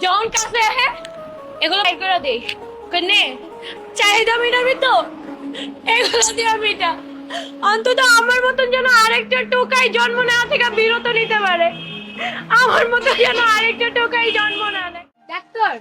যখন কাছে আহে এগুলো বের করে দেই কেনে চাহিদা মিটাবি তো এগুলো দিয়ে মিটা অন্তত আমার মতন যেন আরেকটা টোকাই জন্ম নেওয়া থেকে বিরত নিতে পারে আমার মতো যেন আরেকটা টোকাই জন্ম না নেয় ডাক্তার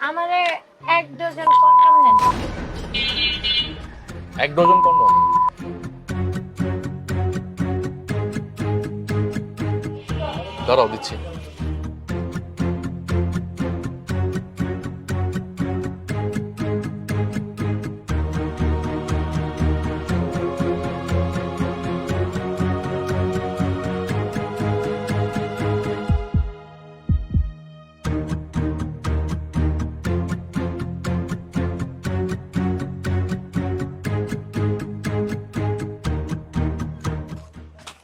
আমারে 1 ডজন কন্ডম দেন 1 ডজন কন্ডম দাঁড়াও দিচ্ছি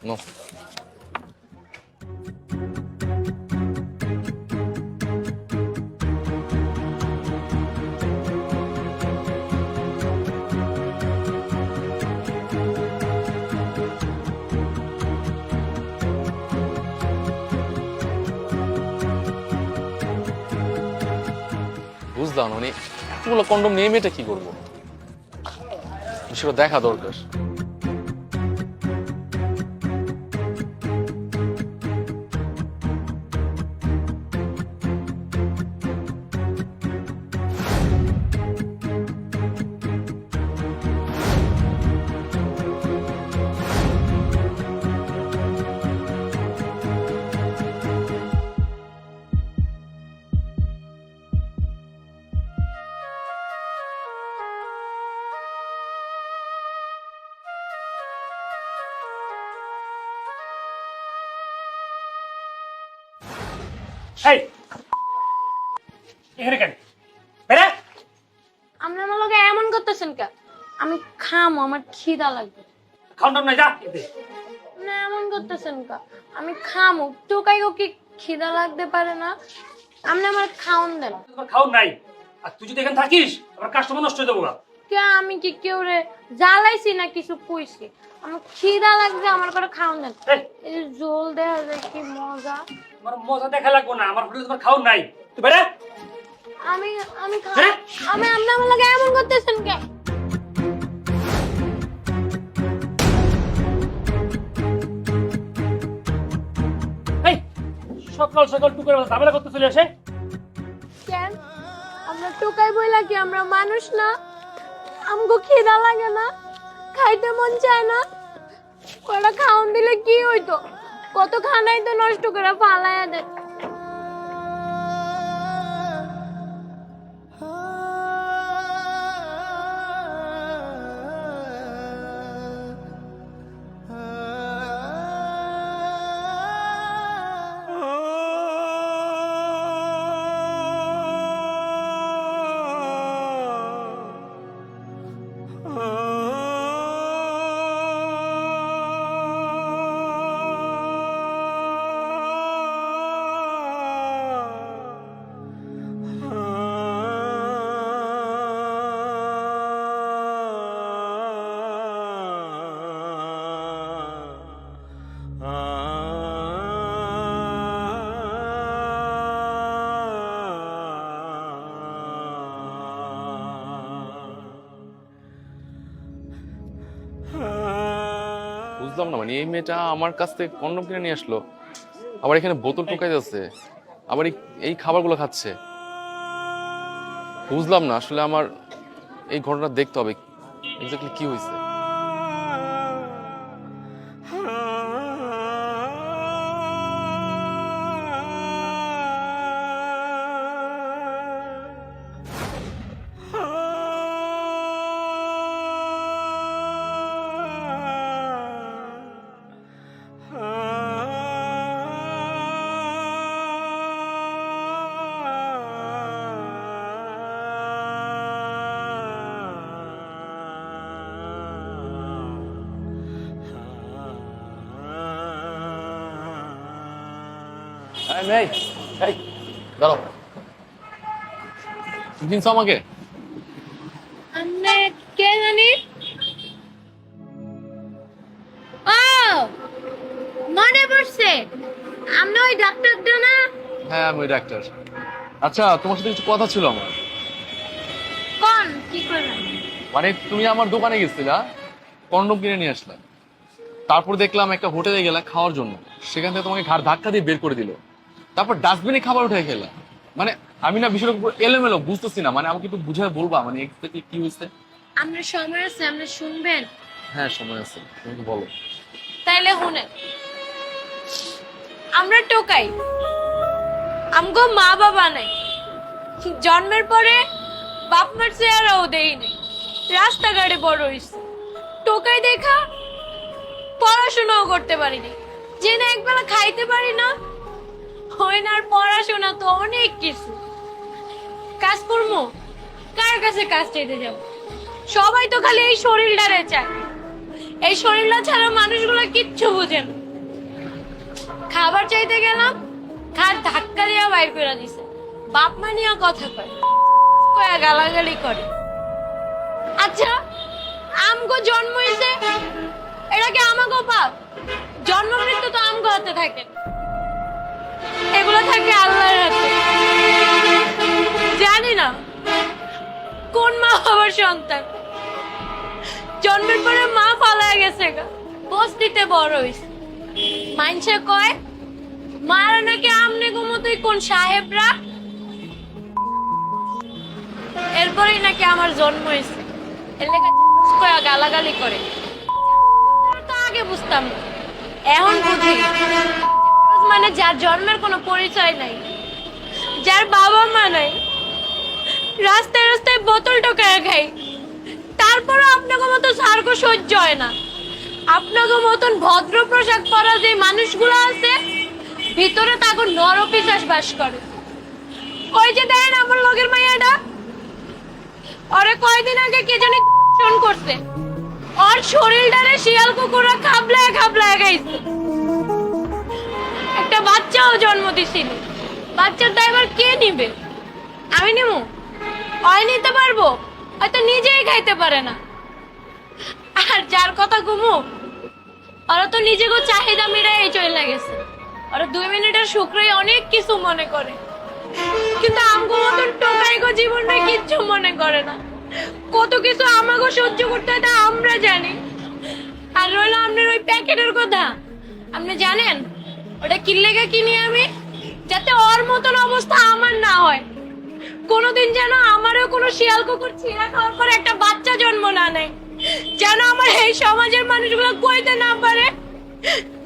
No. বুঝলাম মানে এতগুলো কন্ডম নিয়ে মেয়েটা কি করবো সেটা দেখা দরকার এই এখানে কেন বেরে আপনি আমার লগে এমন করতেছেন কে আমি খামো আমার খিদা লাগবে খাওন না যা এতে না এমন করতেছেন কে আমি খামো টোকাইও কি খিদা লাগতে পারে না আপনি আমার খাওন দেন তোমার খাওন নাই আর তুই যদি এখানে থাকিস আমার কাস্টমার নষ্ট হয়ে যাবো গা কে আমি কি কেউ রে জ্বালাইছি না কিছু কইছি আমার খিদা লাগছে আমার করে খাওন দেন এই যে জল দেয়া যায় কি মজা তোমার মজা দেখা লাগবো না আমার হোটেলে তোমার খাওন নাই তুই বেরে আমি আমি হ্যাঁ? আমি আপনি আমার লগে এমন করতেছেন কে এই সকাল সকাল টুকের ঝামেলা করতে চলে আসে কেন আমরা টোকাই বইলা কি আমরা মানুষ না আমগো খিদা লাগে না খাইতে মন চায় না কয়টা খাওন দিলে কি হইতো কত খানাই তো নষ্ট করে ফালায়া দে বুঝলাম না মানে এই মেয়েটা আমার কাছ থেকে কন্ডম কিনে নিয়ে আসলো আবার এখানে বোতল টোকাই যাচ্ছে আবার এই খাবারগুলো খাচ্ছে বুঝলাম না আসলে আমার এই ঘটনা দেখতে হবে এক্স্যাক্টলি কি হয়েছে এই এই দাঁড়াও চিনছো আমাকে আপনি কে জানি ও মনে পড়ছে আপনি ওই ডাক্তারটা না হ্যাঁ আমি ডাক্তার। আচ্ছা তোমার সাথে কিছু কথা ছিল আমার। কোন কি করবেন? মানে তুমি আমার দোকানে গেছিলা, কন্ডম কিনে নিয়ে আসলা, তারপর দেখলাম একটা হোটেলে গেলা খাওয়ার জন্য, সেখান থেকে তোমাকে ঘাড় ধাক্কা দিয়ে বের করে দিল, তারপর ডাস্টবিনে খাবার উঠে খেলা। মানে আমি না বিষয়টা পুরো এলোমেলো বুঝতেছি না, মানে আমাকে একটু বুঝায় বলবা মানে এক্স্যাক্টলি কি হয়েছে? আপনার সময় আছে, আপনি শুনবেন? হ্যাঁ সময় আছে, তুমি বলো। তাইলে শুনেন। আমরা টোকাই, আমগো মা বাবা নাই, জন্মের পরে বাপ মার চেহারাও দেই নাই, রাস্তাঘাটে বড় হইছে, টোকাই দেখা পড়াশোনাও করতে পারিনি, যে না একবেলা খাইতে পারি না, হয় না আর পড়াশোনা তো অনেক কিছু। কাজ করবো, কার কাছে কাজ চাইতে যাব? সবাই তো খালি এই শরীরটারে চায়, এই শরীরটা ছাড়া মানুষগুলো কিচ্ছু বুঝে না। খাবার চাইতে গেলাম, খার ধাক্কা দিয়া বাইর করে দিছে, বাপ মা নিয়ে কথা কয়, কয়া গালাগালি করে। আচ্ছা আমগো জন্ম হইছে, এটা কি আমাগো পাপ? জন্ম মৃত্যু তো আমগো হাতে থাকে, এগুলো থাকে আল্লাহর হাতে। জানি না কোন মা বাবার সন্তান জন্মের পরে মা পালায় গেছে গা, বস্তিতে বড় হইছে। মাইনসে কয় মারা নাকি আমনে ঘুমোতেই কোন সাহেবরা, এরপরেই নাকি আমার জন্ম হয়েছে, এর লেগে কয়া গালাগালি করে। তো আগে বুঝতাম না, এখন বুঝি মানে যার জন্মের কোনো পরিচয় নাই, যার বাবা মা নাই, রাস্তায় রাস্তায় বোতল টোকায় খাই, তারপরে আপনাকে মতো সার্ক সহ্য হয় না। আপনাকে মতন ভদ্র পোশাক পরা যে মানুষগুলো আছে, ভিতরে তাকে নরপিশাচ বাস করে। ওই যে দেখেন আমার লগের মাইয়াটা, ওরে কয়দিন আগে কে জানি ফোন করছে, ওর শরীরটারে শিয়াল কুকুররা খাবলায় খাবলায় খাইছে। একটা বাচ্চাও জন্ম দিছিল, বাচ্চার ড্রাইভার কে নিবে? আমি নিব? ওই নিতে পারবো? হয়তো নিজেই খাইতে পারে না। আর যার কথা ঘুমো, ওরা তো নিজেকে চাহিদা মিটাই চলে গেছে, ওরা 2 মিনিটের শুক্রই অনেক কিছু মনে করে, কিন্তু আমগো মতন টোকাইগো জীবনটা কিচ্ছু মনে করে না। কত কিছু আমাকে সহ্য করতে হয় তা আমরা জানি। আর রইল আপনার ওই প্যাকেটের কথা, আপনি জানেন ওটা কি লেগে কিনি আমি? যাতে ওর মতন অবস্থা আমার না হয়, কোনোদিন যেন আমারও কোনো শিয়াল কুকুর ছিঁড়া খাওয়ার পর একটা বাচ্চা জন্ম না নেয়, যেন আমার এই সমাজের মানুষগুলো কইতে না পারে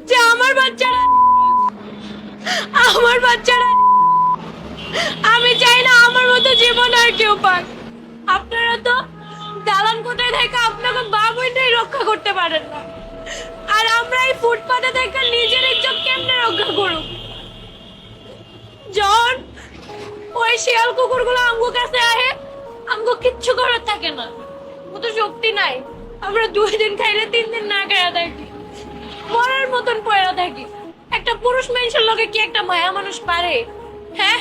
যে আমার বাচ্চারা, আমার বাচ্চারা। আমি চাই না আমার মতো জীবন আর কেউ পাক। আপনারা তো দালান কোথায় থেকে আপনাকে বাবুইটাই রক্ষা করতে পারেন না, আর আমরা এই ফুটপাতে থেকে নিজের ইজ্জত কেমনে রক্ষা করব? জন ওই শিয়াল কুকুরগুলো আমগো কাছে আহে, আমগো কিচ্ছু করার থাকে না, কত শক্তি নাই, আমরা 2 দিন খাইলে 3 দিন না খাইয়া থাকি, মরার মতন পয়রা থাকি। একটা পুরুষ মানুষের লগে কি একটা মায়া মানুষ পারে? হ্যাঁ,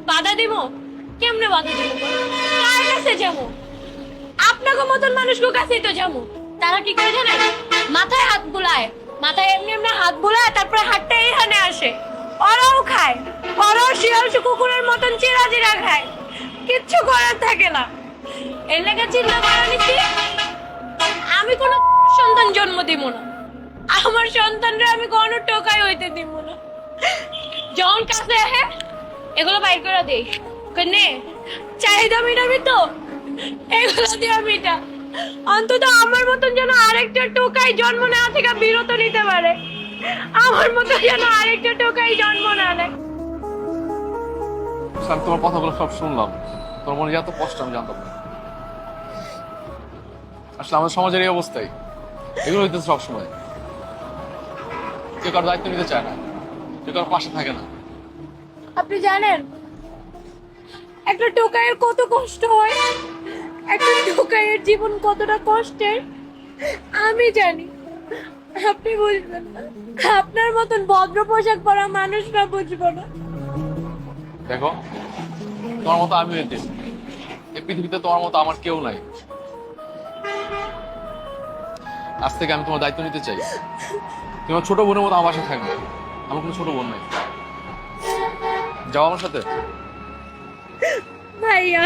বাধা দিব? কেমনে বাধা দিব? কার কাছে যাবো? আপনাকে মতন মানুষকে কাছেই তো যাবো। তারা কি করে জানেন? মাথায় হাত বুলায়, মাথায় এমনি এমনি হাত বুলায়, তারপরে হাতটা এইখানে আসে, ওরাও খায়, ওরাও শিয়াল কুকুরের মতন চিরা চিরা খায়, কিচ্ছু করার থাকে না। এর লেগে চিন্তা করা নিচ্ছি আমি কোনো সন্তান জন্ম দিব না, আমার সন্তানরা আমি কোনো টোকাই হইতে দিব না। যখন কাছে আহে এগুলো বাইর করে দেই, কেনে চাহিদা মিটাবি তো, এগুলো দিয়ে মিটা, অন্তত আমার মতন যেন আরেকটা টোকাই জন্ম নেওয়া থেকে বিরত নিতে পারে, আমার মতো যেন আরেকটা টোকাই জন্ম না নেয়। আমি তোমার কথাগুলো সব শুনলাম, তোমার মনে এত কষ্ট আমি জানতাম না। আসলে আমাদের সমাজের এই অবস্থায় এগুলো হইতেছে সবসময়, কেউ কারো দায়িত্ব নিতে চায় না, কেউ কারো পাশে থাকে না। আপনি জানেন একটা টোকাইয়ের কত কষ্ট হয়, একটা টোকাইয়ের জীবন কতটা কষ্টের আমি জানি, আপনি বুঝবেন না, আপনার মতন ভদ্র পোশাক পরা মানুষরা বুঝবো না। দেখো তোমার মতো আমি হইতে, এই পৃথিবীতে তোমার মতো আমার কেউ নাই। আজ থেকে আমি তোমার দায়িত্ব নিতে চাই, তুমি আমার ছোট বোনের মতো আমার বাসায় থাকবে, আমার কোনো ছোট বোন নাই। যাও আমার সাথে। ভাইয়া